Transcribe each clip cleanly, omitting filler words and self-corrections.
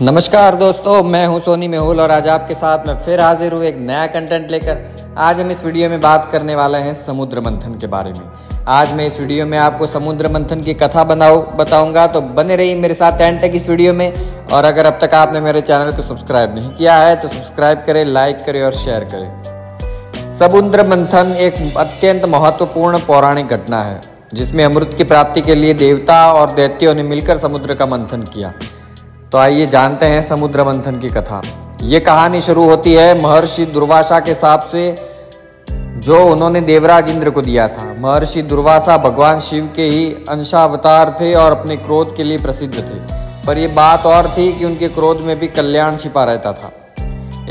नमस्कार दोस्तों, मैं हूं सोनी मेहुल और आज आपके साथ मैं फिर हाजिर हूं एक नया कंटेंट लेकर। आज हम इस वीडियो में बात करने वाले हैं समुद्र मंथन के बारे में। आज मैं इस वीडियो में आपको समुद्र मंथन की कथा बताऊंगा, तो बने रहिए मेरे साथ एंड तक इस वीडियो में। और अगर अब तक आपने मेरे चैनल को सब्सक्राइब नहीं किया है तो सब्सक्राइब करें, लाइक करें और शेयर करें। समुद्र मंथन एक अत्यंत महत्वपूर्ण पौराणिक घटना है जिसमें अमृत की प्राप्ति के लिए देवता और दैत्यों ने मिलकर समुद्र का मंथन किया। तो आइए जानते हैं समुद्र मंथन की कथा। ये कहानी शुरू होती है महर्षि दुर्वासा के शाप से जो उन्होंने देवराज इंद्र को दिया था। महर्षि दुर्वासा भगवान शिव के ही अंशावतार थे और अपने क्रोध के लिए प्रसिद्ध थे, पर यह बात और थी कि उनके क्रोध में भी कल्याण छिपा रहता था।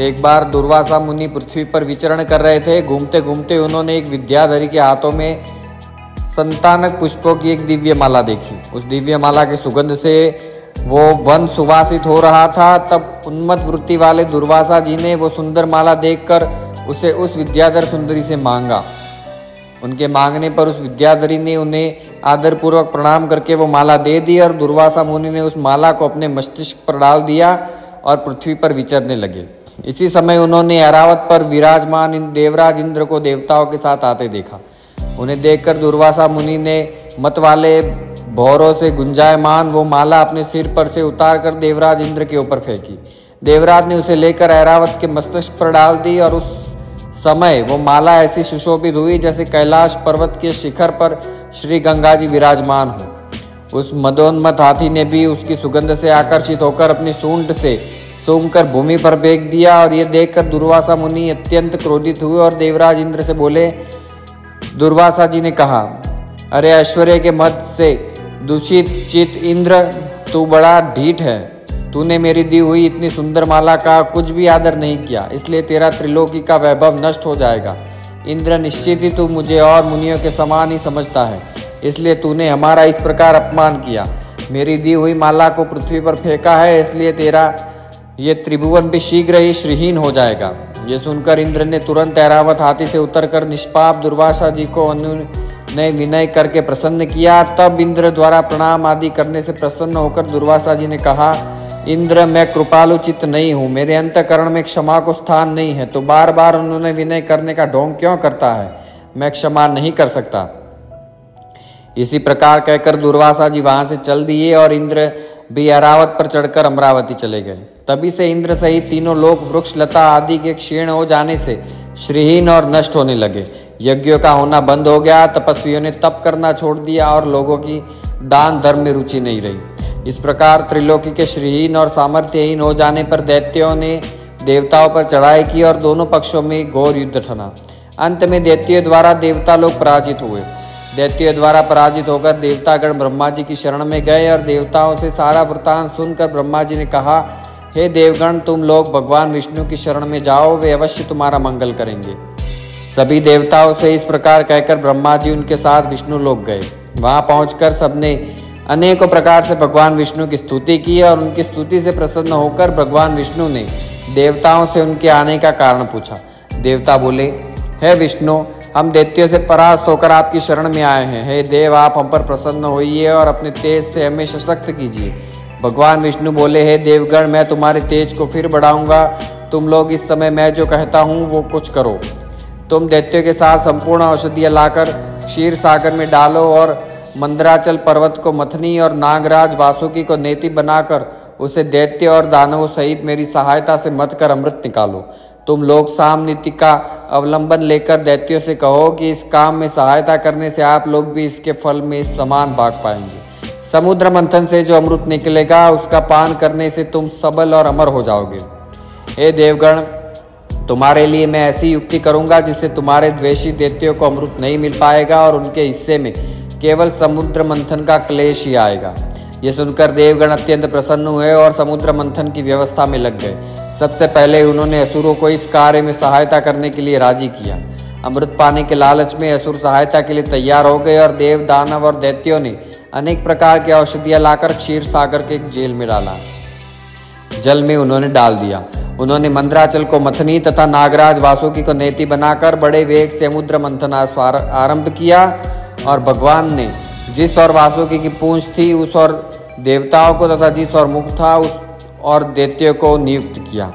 एक बार दुर्वासा मुनि पृथ्वी पर विचरण कर रहे थे। घूमते घूमते उन्होंने एक विद्याधरी के हाथों में संतानक पुष्पों की एक दिव्य माला देखी। उस दिव्य माला की सुगंध से वो वन सुवासित हो रहा था। तब उन्मत्त वृत्ति वाले दुर्वासा जी ने वो सुंदर माला देखकर उसे उस विद्याधर सुंदरी से मांगा। उनके मांगने पर उस विद्याधरी ने उन्हें आदरपूर्वक प्रणाम करके वो माला दे दी और दुर्वासा मुनि ने उस माला को अपने मस्तिष्क पर डाल दिया और पृथ्वी पर विचरने लगे। इसी समय उन्होंने ऐरावत पर विराजमान देवराज इंद्र को देवताओं के साथ आते देखा। उन्हें देखकर दुर्वासा मुनि ने मत वाले भौरों से गुंजायमान वो माला अपने सिर पर से उतारकर देवराज इंद्र के ऊपर फेंकी। देवराज ने उसे लेकर ऐरावत के मस्तिष्क पर डाल दी और उस समय वो माला ऐसी सुशोभित हुई जैसे कैलाश पर्वत के शिखर पर श्री गंगा जी विराजमान हो। उस मदोन्मत्त हाथी ने भी उसकी सुगंध से आकर्षित होकर अपनी सूंड से सूंघकर भूमि पर फेंक दिया। और ये देखकर दुर्वासा मुनि अत्यंत क्रोधित हुए और देवराज इंद्र से बोले। दुर्वासा जी ने कहा, अरे ऐश्वर्य के मद से दूषित चित इंद्र, तू बड़ा ढीठ है। तूने मेरी दी हुई इतनी सुंदर माला का कुछ भी आदर नहीं किया, इसलिए तेरा त्रिलोकी का वैभव नष्ट हो जाएगा। इंद्र, निश्चित ही तू मुझे और मुनियों के समान ही समझता है, इसलिए तूने हमारा इस प्रकार अपमान किया। मेरी दी हुई माला को पृथ्वी पर फेंका है, इसलिए तेरा ये त्रिभुवन भी शीघ्र ही श्रीहीन हो जाएगा। ये सुनकर इंद्र ने तुरंत ऐरावत हाथी से उतरकर निष्पाप दुर्वासा जी को ने विनय करके प्रसन्न किया। तब इंद्र द्वारा प्रणाम आदि करने से प्रसन्न होकर दुर्वासा जी ने कहा, इंद्र, मैं कृपालु चित्त नहीं हूँ, मेरे अंतःकरण में क्षमा को स्थान नहीं है, तो बार बार उन्होंने विनय करने का ढोंग क्यों करता है? मैं क्षमा नहीं कर सकता। इसी प्रकार कहकर दुर्वासा जी वहां से चल दिए और इंद्र भी ऐरावत पर चढ़कर अमरावती चले गए। तभी से इंद्र सहित तीनों लोग वृक्ष लता आदि के क्षीण हो जाने से श्रीहीन और नष्ट होने लगे। यज्ञों का होना बंद हो गया। तपस्वियों ने तप करना छोड़ दिया और लोगों की दान धर्म में रुचि नहीं रही। इस प्रकार त्रिलोकी के श्रीहीन और सामर्थ्यहीन हो जाने पर दैत्यों ने देवताओं पर चढ़ाई की और दोनों पक्षों में घोर युद्ध ठना। अंत में दैत्यों द्वारा देवता लोग पराजित हुए। दैत्यों द्वारा पराजित होकर देवतागण ब्रह्मा जी की शरण में गए और देवताओं से सारा वृत्तांत सुनकर ब्रह्मा जी ने कहा, हे देवगण, तुम लोग भगवान विष्णु की शरण में जाओ, वे अवश्य तुम्हारा मंगल करेंगे। सभी देवताओं से इस प्रकार कहकर ब्रह्मा जी उनके साथ विष्णु लोक गए। वहां पहुंचकर सबने अनेकों प्रकार से भगवान विष्णु की स्तुति की और उनकी स्तुति से प्रसन्न होकर भगवान विष्णु ने देवताओं से उनके आने का कारण पूछा। देवता बोले, हे विष्णु, हम दैत्यों से परास्त होकर आपकी शरण में आए हैं। हे देव, आप हम पर प्रसन्न होइए और अपने तेज से हमें सशक्त कीजिए। भगवान विष्णु बोले, हे देवगण, मैं तुम्हारे तेज को फिर बढ़ाऊंगा। तुम लोग इस समय मैं जो कहता हूँ वो कुछ करो। तुम दैत्यों के साथ संपूर्ण औषधियाँ लाकर क्षीर सागर में डालो और मंदराचल पर्वत को मथनी और नागराज वासुकी को नेति बनाकर उसे दैत्य और दानवों सहित मेरी सहायता से मथ कर अमृत निकालो। तुम लोग साम नीति का अवलंबन लेकर दैत्यों से कहो कि इस काम में सहायता करने से आप लोग भी इसके फल में समान भाग पाएंगे। समुद्र मंथन से जो अमृत निकलेगा उसका पान करने से तुम सबल और अमर हो जाओगे। हे देवगण, तुम्हारे लिए मैं ऐसी युक्ति करूंगा जिससे तुम्हारे द्वेषी दैत्यों को अमृत नहीं मिल पाएगा और उनके हिस्से में केवल समुद्र मंथन का क्लेश ही आएगा। ये सुनकर देवगण अत्यंत प्रसन्न हुए और समुद्र मंथन की व्यवस्था में लग गए। सबसे पहले उन्होंने असुरों को इस कार्य में सहायता करने के लिए राजी किया। अमृत पाने के लालच में असुर सहायता के लिए तैयार हो गए और देव, दानव और दैत्यों ने अनेक प्रकार की औषधियां लाकर क्षीर सागर के एक जेल में डाला। जल में उन्होंने डाल दिया। उन्होंने मंदराचल को मथनी तथा नागराज वासुकी को नेति बनाकर बड़े वेग से समुद्र मंथन आरंभ किया और भगवान ने जिस और वासुकी की पूंछ थी उस और देवताओं को तथा जिस और मुख था उस और दैत्यों को नियुक्त किया।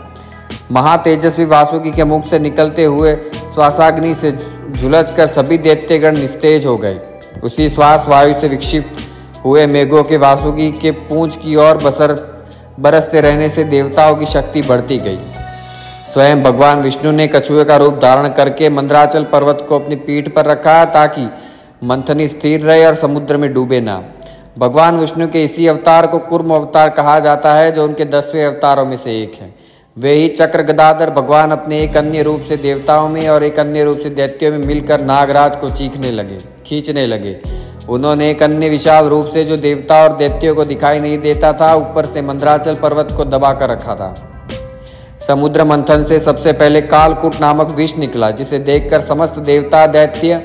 महातेजस्वी वासुकी के मुख से निकलते हुए श्वासाग्नि से झुलसकर सभी दैत्यगण निस्तेज हो गए। उसी श्वास वायु से विक्षिप्त हुए मेघों के वासुकी के पूंछ की ओर बरसते रहने से देवताओं की शक्ति बढ़ती गई। स्वयं भगवान विष्णु ने कछुए का रूप धारण करके मंदराचल पर्वत को अपनी पीठ पर रखा ताकि मंथनी स्थिर रहे और समुद्र में डूबे ना। भगवान विष्णु के इसी अवतार को कूर्म अवतार कहा जाता है, जो उनके 10वें अवतारों में से एक है। वे ही चक्र गदाधर भगवान अपने एक अन्य रूप से देवताओं में और एक अन्य रूप से दैत्यों में मिलकर नागराज को खींचने लगे। उन्होंने एक अन्य विशाल रूप से, जो देवता और दैत्यों को दिखाई नहीं देता था, ऊपर से मंदराचल पर्वत को दबा कर रखा था। समुद्र मंथन से सबसे पहले कालकूट नामक विष निकला, जिसे देखकर समस्त देवता, दैत्य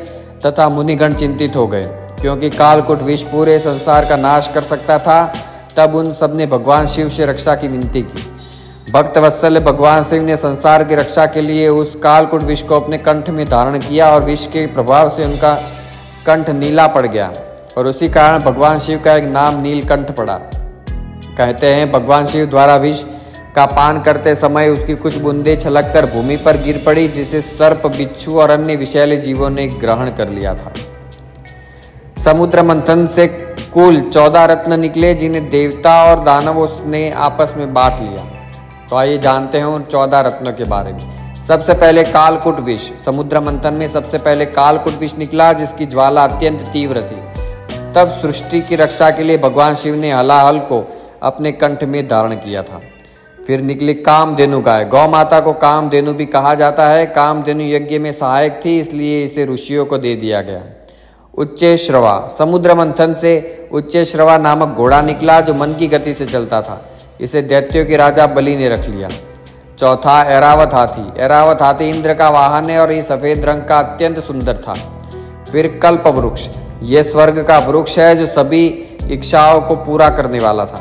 तथा मुनिगण चिंतित हो गए, क्योंकि कालकूट विष पूरे संसार का नाश कर सकता था। तब उन सब ने भगवान शिव से रक्षा की विनती की। भक्त वत्सल भगवान शिव ने संसार की रक्षा के लिए उस कालकूट विष को अपने कंठ में धारण किया और विष के प्रभाव से उनका कंठ नीला पड़ गया और उसी कारण भगवान शिव का एक नाम नीलकंठ पड़ा। कहते हैं भगवान शिव द्वारा विष का पान करते समय उसकी कुछ बूंदें छलककर भूमि पर गिर पड़ी, जिसे सर्प, बिच्छू और अन्य विषैले जीवों ने ग्रहण कर लिया था। समुद्र मंथन से कुल 14 रत्न निकले, जिन्हें देवता और दानवों ने आपस में बांट लिया। तो आइए जानते हैं उन 14 रत्नों के बारे में। सबसे पहले कालकूट विष। समुद्र मंथन में सबसे पहले कालकूट विष निकला, जिसकी ज्वाला अत्यंत तीव्र थी। तब सृष्टि की रक्षा के लिए भगवान शिव ने हलाहल को अपने कंठ में धारण किया था। फिर निकली कामधेनु गाय। गौ माता को कामधेनु भी कहा जाता है। कामधेनु यज्ञ में सहायक थी, इसलिए इसे ऋषियों को दे दिया गया। उच्चैश्रवा। समुद्र मंथन से उच्चैश्रवा नामक घोड़ा निकला, जो मन की गति से चलता था। इसे दैत्यों के राजा बलि ने रख लिया। चौथा ऐरावत हाथी। ऐरावत हाथी इंद्र का वाहन है और ये सफेद रंग का अत्यंत सुंदर था। फिर कल्प वृक्ष। ये स्वर्ग का वृक्ष है, जो सभी इच्छाओं को पूरा करने वाला था।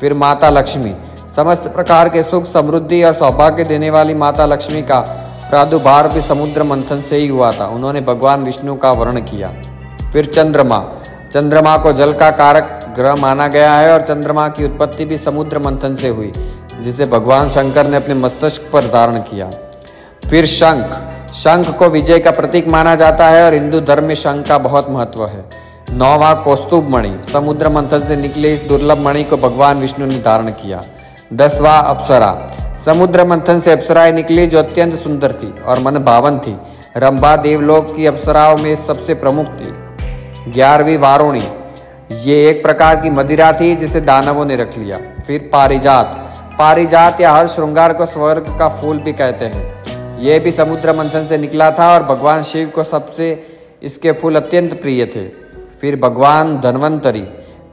फिर माता लक्ष्मी। समस्त प्रकार के सुख, समृद्धि और सौभाग्य देने वाली माता लक्ष्मी का प्रादुर्भाव भी समुद्र मंथन से ही हुआ था। उन्होंने भगवान विष्णु का वर्णन किया। फिर चंद्रमा। चंद्रमा को जल का कारक ग्रह माना गया है और चंद्रमा की उत्पत्ति भी समुद्र मंथन से हुई, जिसे भगवान शंकर ने अपने मस्तिष्क पर धारण किया। फिर शंख। शंख को विजय का प्रतीक माना जाता है और हिंदू धर्म में शंख का बहुत महत्व है। 9वां कौस्तुभ मणि। समुद्र मंथन से निकले इस दुर्लभ मणि को भगवान विष्णु ने धारण किया। 10वां अप्सरा। समुद्र मंथन से अप्सराएं निकली, जो अत्यंत सुंदर थी और मन भावन थी। रंभा देवलोक की अप्सराओं में सबसे प्रमुख थी। 11वीं वारुणी। ये एक प्रकार की मदिरा थी, जिसे दानवों ने रख लिया। फिर पारिजात। पारिजात या हर श्रृंगार को स्वर्ग का फूल भी कहते हैं। यह भी समुद्र मंथन से निकला था और भगवान शिव को सबसे इसके फूल अत्यंत प्रिय थे। फिर भगवान धन्वंतरी।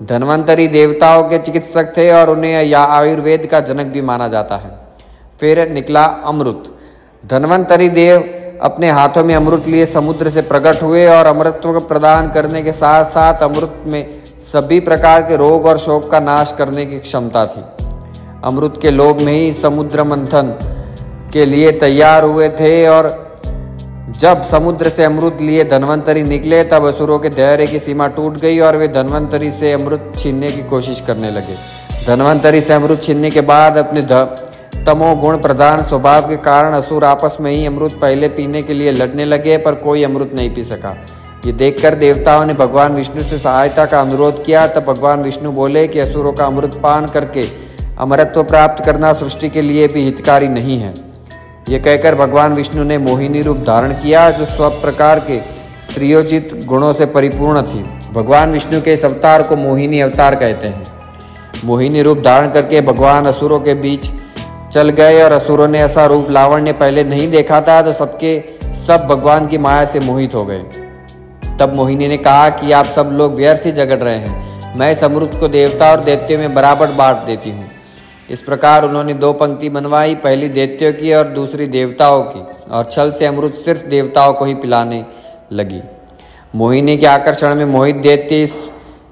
धन्वंतरी देवताओं के चिकित्सक थे और उन्हें या आयुर्वेद का जनक भी माना जाता है। फिर निकला अमृत। धन्वंतरी देव अपने हाथों में अमृत लिए समुद्र से प्रकट हुए और अमृतत्व को प्रदान करने के साथ साथ अमृत में सभी प्रकार के रोग और शोक का नाश करने की क्षमता थी। अमृत के लोभ में ही समुद्र मंथन के लिए तैयार हुए थे और जब समुद्र से अमृत लिए धन्वंतरी निकले, तब असुरों के धैर्य की सीमा टूट गई और वे धन्वंतरी से अमृत छीनने की कोशिश करने लगे। धन्वंतरी से अमृत छीनने के बाद अपने तमोगुण प्रधान स्वभाव के कारण असुर आपस में ही अमृत पहले पीने के लिए लड़ने लगे, पर कोई अमृत नहीं पी सका। ये देखकर देवताओं ने भगवान विष्णु से सहायता का अनुरोध किया। तब भगवान विष्णु बोले कि असुरों का अमृत पान करके अमरत्व प्राप्त करना सृष्टि के लिए भी हितकारी नहीं है। ये कहकर भगवान विष्णु ने मोहिनी रूप धारण किया, जो सब प्रकार के स्त्रियोचित गुणों से परिपूर्ण थी। भगवान विष्णु के इस अवतार को मोहिनी अवतार कहते हैं। मोहिनी रूप धारण करके भगवान असुरों के बीच चल गए और असुरों ने ऐसा रूप लावण्य पहले नहीं देखा था, तो सब भगवान की माया से मोहित हो गए। तब मोहिनी ने कहा कि आप सब लोग व्यर्थ ही झगड़ रहे हैं। मैं इस अमृत को देवता और दैत्यों में बराबर बांट देती हूँ। इस प्रकार उन्होंने 2 पंक्ति बनवाई, पहली दैत्यों की और दूसरी देवताओं की, और छल से अमृत सिर्फ देवताओं को ही पिलाने लगी। मोहिनी के आकर्षण में मोहित दैत्य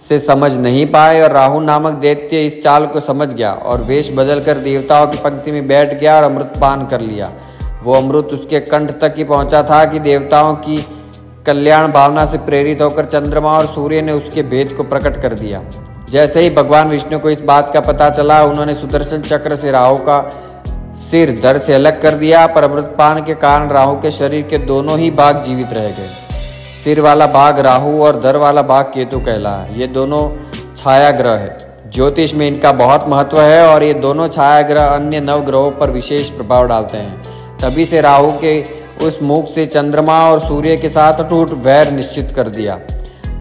से समझ नहीं पाए और राहु नामक दैत्य इस चाल को समझ गया और वेश बदलकर देवताओं की पंक्ति में बैठ गया और अमृत पान कर लिया। वो अमृत उसके कंठ तक ही पहुंचा था कि देवताओं की कल्याण भावना से प्रेरित होकर चंद्रमा और सूर्य ने उसके भेद को प्रकट कर दिया। जैसे ही भगवान विष्णु को इस बात का पता चला, उन्होंने सुदर्शन चक्र से राहु का सिर धड़ से अलग कर दिया, पर अमृतपान के कारण राहु के शरीर के दोनों ही भाग जीवित रह गए। सिर वाला भाग राहु और धड़ वाला भाग केतु कहलाया। ये दोनों छाया ग्रह है। ज्योतिष में इनका बहुत महत्व है और ये दोनों छाया ग्रह अन्य नव ग्रहों पर विशेष प्रभाव डालते हैं। तभी से राहु के उस मुख से चंद्रमा और सूर्य के साथ अटूट वैर निश्चित कर दिया,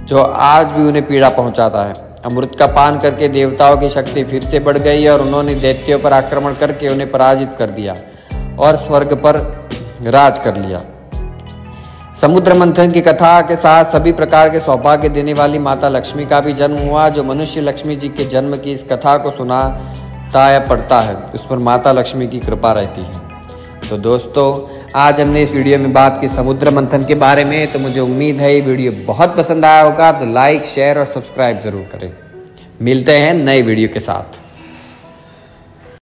जो आज भी उन्हें पीड़ा पहुंचाता है। अमृत का पान करके देवताओं की शक्ति फिर से बढ़ गई और उन्होंने दैत्यों पर आक्रमण करके उन्हें पराजित कर दिया और स्वर्ग पर राज कर लिया। समुद्र मंथन की कथा के साथ सभी प्रकार के सौभाग्य देने वाली माता लक्ष्मी का भी जन्म हुआ। जो मनुष्य लक्ष्मी जी के जन्म की इस कथा को सुनाता या पढ़ता है, उस पर माता लक्ष्मी की कृपा रहती है। तो दोस्तों, आज हमने इस वीडियो में बात की समुद्र मंथन के बारे में। तो मुझे उम्मीद है ये वीडियो बहुत पसंद आया होगा। तो लाइक, शेयर और सब्सक्राइब जरूर करें। मिलते हैं नए वीडियो के साथ।